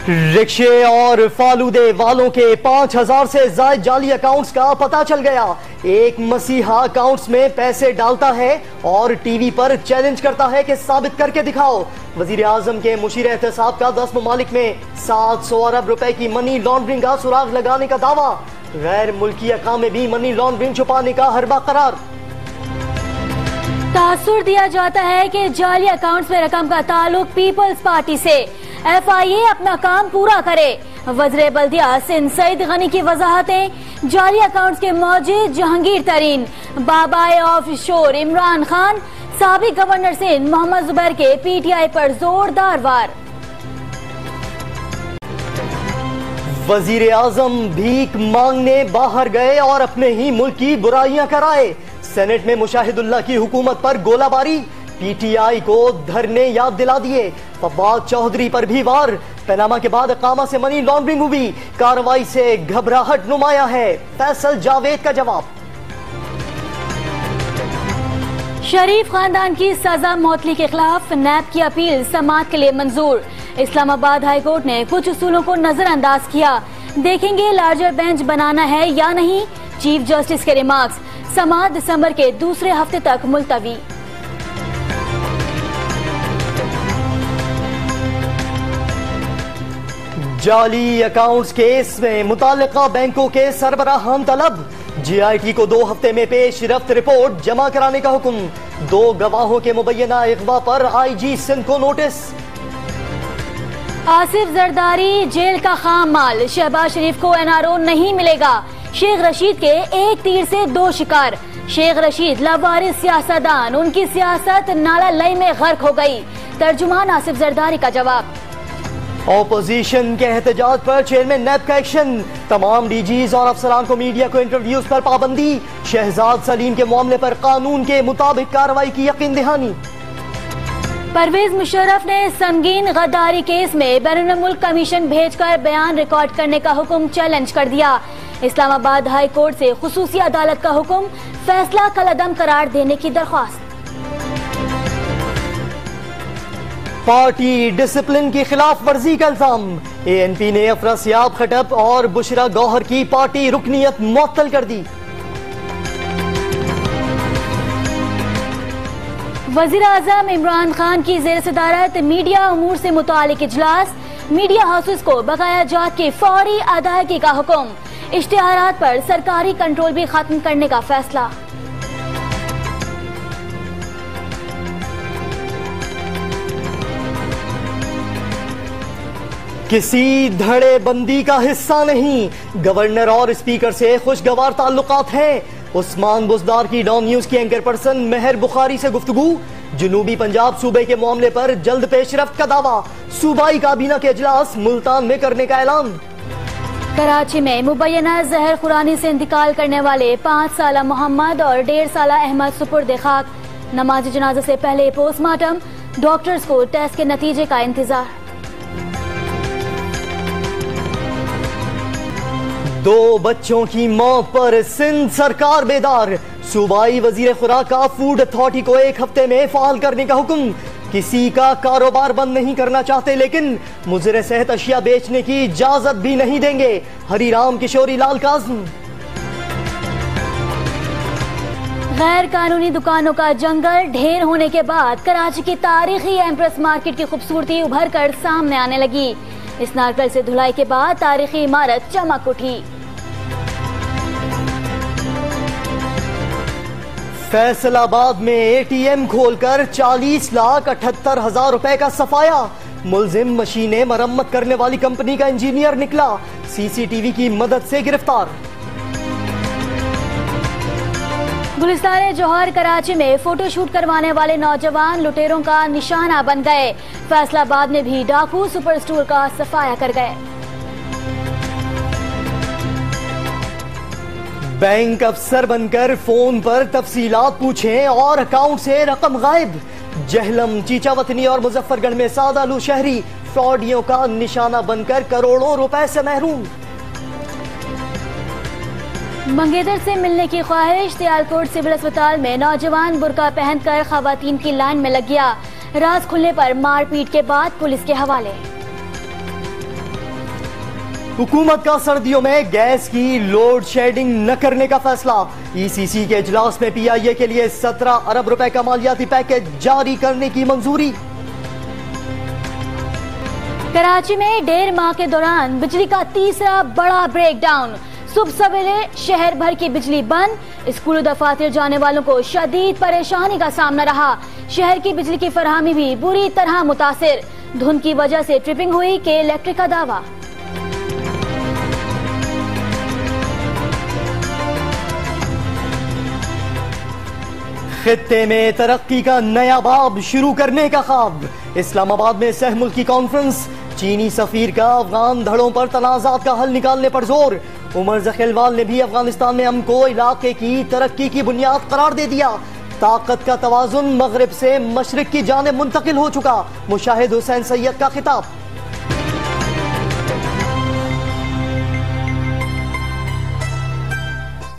रिक्शे और फालूदे वालों के 5,000 से ज्यादा जाली अकाउंट्स का पता चल गया। एक मसीहा अकाउंट्स में पैसे डालता है और टीवी पर चैलेंज करता है कि साबित करके दिखाओ। वजीर आजम के मुशीर एहतसाब का 10 ममालिक में 700 अरब रुपए की मनी लॉन्ड्रिंग का सुराग लगाने का दावा। गैर मुल्की अकाम में भी मनी लॉन्ड्रिंग छुपाने का हरबा करार। तासुर दिया जाता है कि जाली अकाउंट्स में रकम का ताल्लुक पीपल्स पार्टी से। FIA अपना काम पूरा करे। वज़ीर बल्दिया सिंध सईद गनी की वजाहतें। जाली अकाउंट्स के मौजिद जहांगीर तरीन, बाबाए ऑफ शोर इमरान खान, साबिक गवर्नर सिंध मोहम्मद जुबैर के PTI पर जोरदार वार। वजीर आजम भीख मांगने बाहर गए और अपने ही मुल्क की बुराइयां कराए। सेनेट में मुशाहिदुल्लाह की हुकूमत पर गोलाबारी। PTI को धरने याद दिला दिए। फवाद चौधरी पर भी वार। पनामा के बाद अकामा से मनी लॉन्ड्रिंग हुई। कार्रवाई से घबराहट नुमाया है। फैसल जावेद का जवाब। शरीफ खानदान की सजा मौतली के खिलाफ नैब की अपील समाअत के लिए मंजूर। इस्लामाबाद हाई कोर्ट ने कुछ उसूलों को नजरअंदाज किया। देखेंगे लार्जर बेंच बनाना है या नहीं। चीफ जस्टिस के रिमार्क्स। समाअत दिसंबर के दूसरे हफ्ते तक मुलतवी। जाली अकाउंट्स केस में मुताल्लिका बैंकों के सरबराहान तलब। GIT को 2 हफ्ते में पेशरफ्त रिपोर्ट जमा कराने का हुक्म। 2 गवाहों के मुबैना इगवा पर IG सिंध को नोटिस। आसिफ जरदारी जेल का खाम माल। शहबाज शरीफ को NRO नहीं मिलेगा। शेख रशीद के एक तीर से 2 शिकार। शेख रशीद लावारिस सियासतदान, उनकी सियासत नाला लई में गर्क हो गई। तर्जुमान आसिफ जरदारी का जवाब। ऑपोजिशन के एहतजाज पर चेयरमैन नैब का एक्शन। तमाम DGs और अफसरान को मीडिया को इंटरव्यूज पर पाबंदी। शहजाद सलीम के मामले पर कानून के मुताबिक कार्रवाई की यकीन दहानी। परवेज मुशर्रफ ने संगीन गद्दारी केस में बैरून मुल्क कमीशन भेजकर बयान रिकॉर्ड करने का हुक्म चैलेंज कर दिया। इस्लामाबाद हाई कोर्ट से खुसूसी अदालत का हुक्म। फैसला कलअदम करार देने की दरख्वास्त। पार्टी डिसिप्लिन की खिलाफ वर्जी का इल्जाम। ANP ने अफरासियाब खटप और बुशरा गौहर की पार्टी रुकनियत मुअत्तल कर दी। वजीर आजम इमरान खान की जेर सदारत मीडिया अमूर से मुतालिक इजलास। मीडिया हाउसेस को बकाया जात की फौरी अदायगी का हुक्म। इश्तिहारात पर सरकारी कंट्रोल भी खत्म करने का फैसला। किसी धड़ेबंदी का हिस्सा नहीं। गवर्नर और स्पीकर से खुशगवार ताल्लुकात हैं। उस्मान बुजदार की डॉन न्यूज की एंकर पर्सन मेहर बुखारी से गुफ्तगू। जनूबी पंजाब सूबे के मामले पर जल्द पेशरफ्त का दावा। सूबाई काबीना के इजलास मुल्तान में करने का ऐलान। कराची में मुबैना जहर खुरानी से इंतकाल करने वाले 5 साला मोहम्मद और 1.5 साला अहमद सुपुर्द खाक। नमाज जनाजा से पहले पोस्टमार्टम। डॉक्टर्स को टेस्ट के नतीजे का इंतजार। 2 बच्चों की मौत पर सिंध सरकार बेदार। सूबाई वजीर खुराक का फूड अथॉरिटी को 1 हफ्ते में फाल करने का हुक्म। किसी का कारोबार बंद नहीं करना चाहते, लेकिन मुजरे सेहत अशिया बेचने की इजाजत भी नहीं देंगे। हरिराम किशोरी लाल काज़म। गैर कानूनी दुकानों का जंगल ढेर होने के बाद कराची की तारीखी एम्प्रेस मार्केट की खूबसूरती उभर कर सामने आने लगी। इस नारकल से धुलाई के बाद तारीखी इमारत चमक उठी। फैसलाबाद में ATM खोलकर 40,78,000 रुपए का सफाया। मुलजिम मशीनें मरम्मत करने वाली कंपनी का इंजीनियर निकला। CCTV की मदद से गिरफ्तार। गुलिस्तान जौहर कराची में फोटोशूट करवाने वाले नौजवान लुटेरों का निशाना बन गए। फैसलाबाद में भी डाकू सुपर स्टोर का सफाया कर गए। बैंक अफसर बनकर फोन पर तफसीलात पूछें और अकाउंट से रकम गायब। जहलम, चीचावतनी और मुजफ्फरगढ़ में सादालू शहरी फ्रॉडियों का निशाना बनकर करोड़ों रुपए से महरूम। मंगेतर से मिलने की ख्वाहिश। सियालकोट सिविल अस्पताल में नौजवान बुर्का पहनकर खवातीन की लाइन में लग गया। राज खुलने पर मारपीट के बाद पुलिस के हवाले। हुकूमत का सर्दियों में गैस की लोड शेडिंग न करने का फैसला। ईसीसी के इजलास में पीआईए के लिए 17 अरब रुपए का मालियाती पैकेज जारी करने की मंजूरी। कराची में 1.5 माह के दौरान बिजली का तीसरा बड़ा ब्रेकडाउन। सुबह सवेरे शहर भर की बिजली बंद। स्कूल दफातर जाने वालों को शदीद परेशानी का सामना रहा। शहर की बिजली की फरहमी भी बुरी तरह मुतासिर। धुंध की वजह से ट्रिपिंग हुई के इलेक्ट्रिक का दावा। खित्ते में तरक्की का नया बाब शुरू करने का ख्वाब। इस्लामाबाद में सह मुल्की कॉन्फ्रेंस। चीनी सफीर का अफगान धड़ों पर तनाजात का हल निकालने पर जोर। उमर ज़खीलवाल ने भी अफगानिस्तान में अमन को इलाके की तरक्की की बुनियाद करार दे दिया। ताकत का तवाजुन मगरिब से मशरिक की जानिब मुंतकिल हो चुका। मुशाहिद हुसैन सैयद का खिताब।